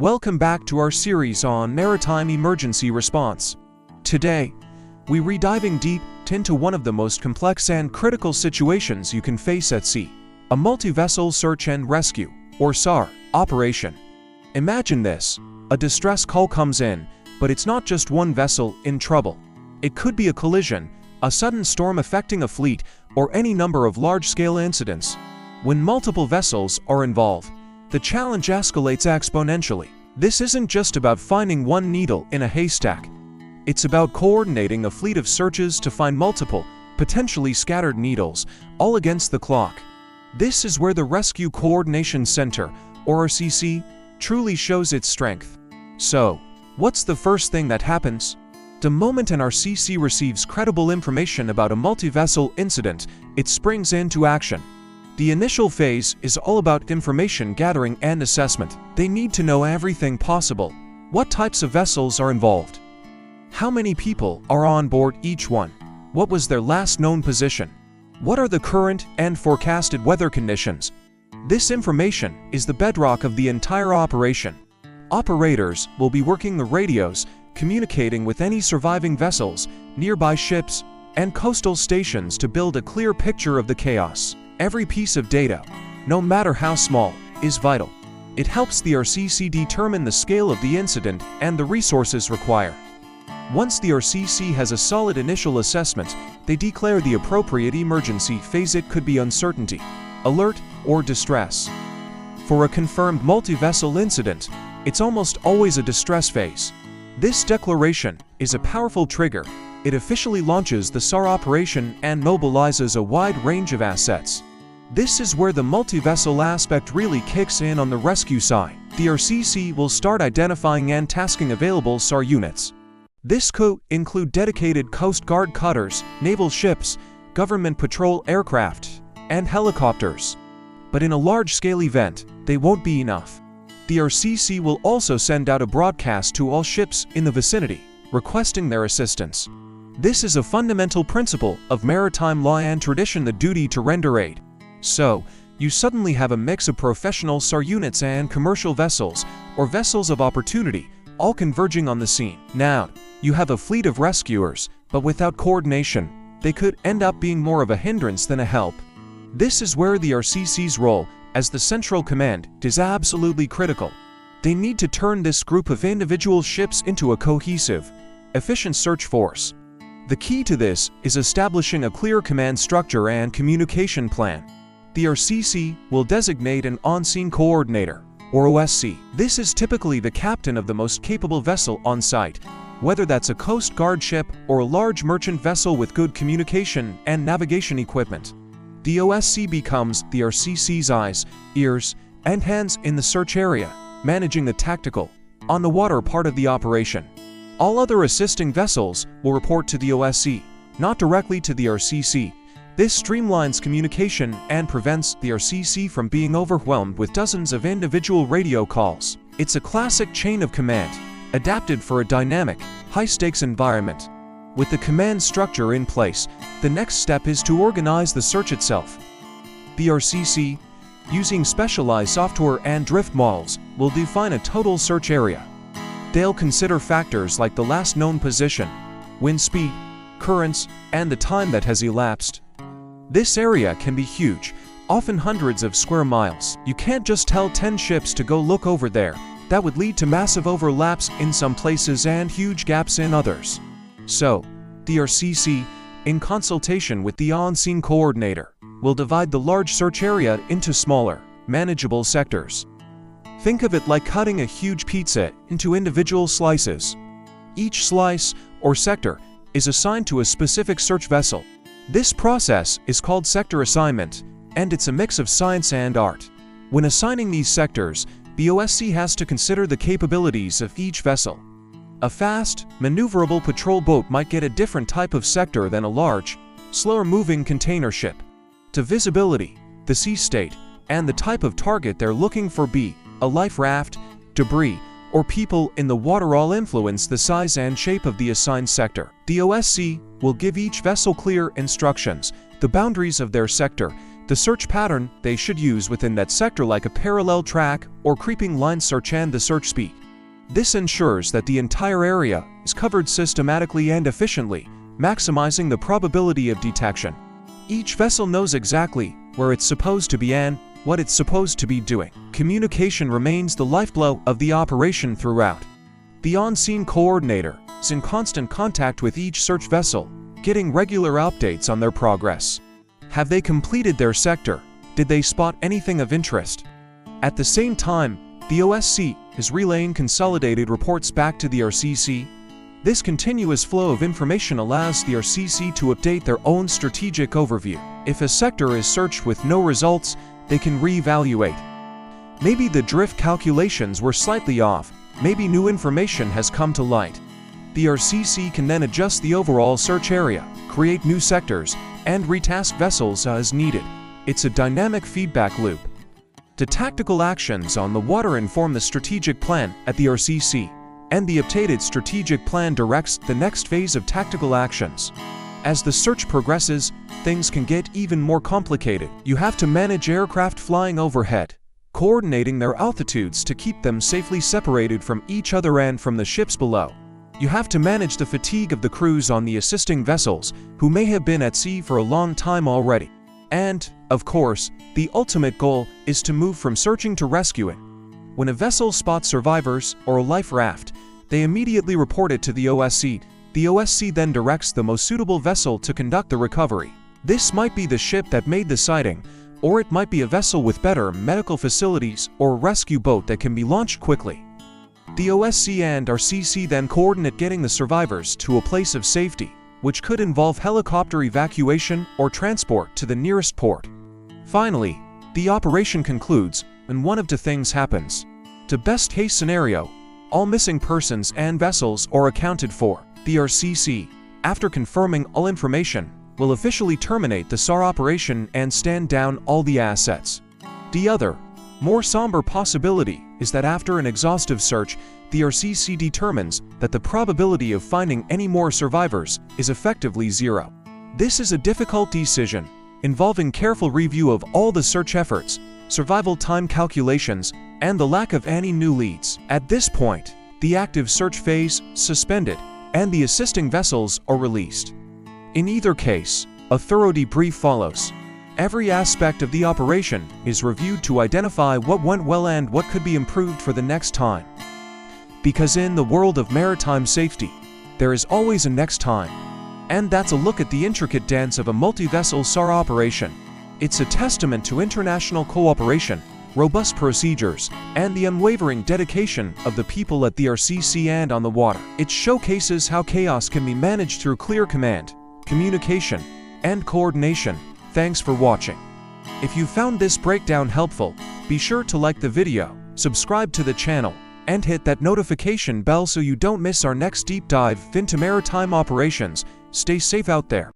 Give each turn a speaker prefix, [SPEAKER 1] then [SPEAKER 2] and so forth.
[SPEAKER 1] Welcome back to our series on maritime emergency response. Today, we're diving deep into one of the most complex and critical situations you can face at sea, a multi-vessel search and rescue, or SAR, operation. Imagine this: a distress call comes in, but it's not just one vessel in trouble. It could be a collision, a sudden storm affecting a fleet, or any number of large-scale incidents. When multiple vessels are involved, the challenge escalates exponentially. This isn't just about finding one needle in a haystack. It's about coordinating a fleet of searches to find multiple, potentially scattered needles, all against the clock. This is where the Rescue Coordination Center, or RCC, truly shows its strength. So, what's the first thing that happens? The moment an RCC receives credible information about a multi-vessel incident, it springs into action. The initial phase is all about information gathering and assessment. They need to know everything possible. What types of vessels are involved? How many people are on board each one? What was their last known position? What are the current and forecasted weather conditions? This information is the bedrock of the entire operation. Operators will be working the radios, communicating with any surviving vessels, nearby ships, and coastal stations to build a clear picture of the chaos. Every piece of data, no matter how small, is vital. It helps the RCC determine the scale of the incident and the resources required. Once the RCC has a solid initial assessment, they declare the appropriate emergency phase. It could be uncertainty, alert, or distress. For a confirmed multi-vessel incident, it's almost always a distress phase. This declaration is a powerful trigger. It officially launches the SAR operation and mobilizes a wide range of assets. This is where the multi-vessel aspect really kicks in on the rescue side. The RCC will start identifying and tasking available SAR units. This could include dedicated Coast Guard cutters, naval ships, government patrol aircraft, and helicopters. But in a large-scale event, they won't be enough. The RCC will also send out a broadcast to all ships in the vicinity, requesting their assistance. This is a fundamental principle of maritime law and tradition: the duty to render aid. So, you suddenly have a mix of professional SAR units and commercial vessels, or vessels of opportunity, all converging on the scene. Now, you have a fleet of rescuers, but without coordination, they could end up being more of a hindrance than a help. This is where the RCC's role as the central command is absolutely critical. They need to turn this group of individual ships into a cohesive, efficient search force. The key to this is establishing a clear command structure and communication plan. The RCC will designate an on-scene coordinator, or OSC. This is typically the captain of the most capable vessel on site, whether that's a Coast Guard ship or a large merchant vessel with good communication and navigation equipment. The OSC becomes the RCC's eyes, ears, and hands in the search area, managing the tactical, on-the-water part of the operation. All other assisting vessels will report to the OSC, not directly to the RCC. This streamlines communication and prevents the RCC from being overwhelmed with dozens of individual radio calls. It's a classic chain of command, adapted for a dynamic, high-stakes environment. With the command structure in place, the next step is to organize the search itself. The RCC, using specialized software and drift models, will define a total search area. They'll consider factors like the last known position, wind speed, currents, and the time that has elapsed. This area can be huge, often hundreds of square miles. You can't just tell 10 ships to go look over there. That would lead to massive overlaps in some places and huge gaps in others. So, the RCC, in consultation with the on-scene coordinator, will divide the large search area into smaller, manageable sectors. Think of it like cutting a huge pizza into individual slices. Each slice, or sector, is assigned to a specific search vessel. This process is called sector assignment, and it's a mix of science and art. When assigning these sectors, the OSC has to consider the capabilities of each vessel. A fast, maneuverable patrol boat might get a different type of sector than a large, slower-moving container ship. To visibility, the sea state, and the type of target they're looking for, be a life raft, debris, or people in the water, all influence the size and shape of the assigned sector. The OSC will give each vessel clear instructions, the boundaries of their sector, the search pattern they should use within that sector, like a parallel track or creeping line search, and the search speed. This ensures that the entire area is covered systematically and efficiently, maximizing the probability of detection. Each vessel knows exactly where it's supposed to be and what it's supposed to be doing. Communication remains the lifeblood of the operation throughout. The on-scene coordinator is in constant contact with each search vessel, getting regular updates on their progress. Have they completed their sector? Did they spot anything of interest? At the same time, the OSC is relaying consolidated reports back to the RCC. This continuous flow of information allows the RCC to update their own strategic overview. If a sector is searched with no results, they can re-evaluate. Maybe the drift calculations were slightly off, maybe new information has come to light. The RCC can then adjust the overall search area, create new sectors, and retask vessels as needed. It's a dynamic feedback loop. The tactical actions on the water inform the strategic plan at the RCC, and the updated strategic plan directs the next phase of tactical actions. As the search progresses, things can get even more complicated. You have to manage aircraft flying overhead, coordinating their altitudes to keep them safely separated from each other and from the ships below. You have to manage the fatigue of the crews on the assisting vessels, who may have been at sea for a long time already. And, of course, the ultimate goal is to move from searching to rescuing. When a vessel spots survivors or a life raft, they immediately report it to the OSC. The OSC then directs the most suitable vessel to conduct the recovery. This might be the ship that made the sighting, or it might be a vessel with better medical facilities or a rescue boat that can be launched quickly. The OSC and RCC then coordinate getting the survivors to a place of safety, which could involve helicopter evacuation or transport to the nearest port. Finally, the operation concludes when one of two things happens. The best-case scenario, all missing persons and vessels are accounted for. The RCC, after confirming all information, will officially terminate the SAR operation and stand down all the assets. The other, more somber possibility is that after an exhaustive search, the RCC determines that the probability of finding any more survivors is effectively zero. This is a difficult decision, involving careful review of all the search efforts, survival time calculations, and the lack of any new leads. At this point, the active search phase suspended, and the assisting vessels are released. In either case, a thorough debrief follows. Every aspect of the operation is reviewed to identify what went well and what could be improved for the next time. Because in the world of maritime safety, there is always a next time. And that's a look at the intricate dance of a multi-vessel SAR operation. It's a testament to international cooperation, robust procedures, and the unwavering dedication of the people at the RCC and on the water. It showcases how chaos can be managed through clear command, communication, and coordination. Thanks for watching. If you found this breakdown helpful, be sure to like the video, subscribe to the channel, and hit that notification bell so you don't miss our next deep dive into maritime operations. Stay safe out there.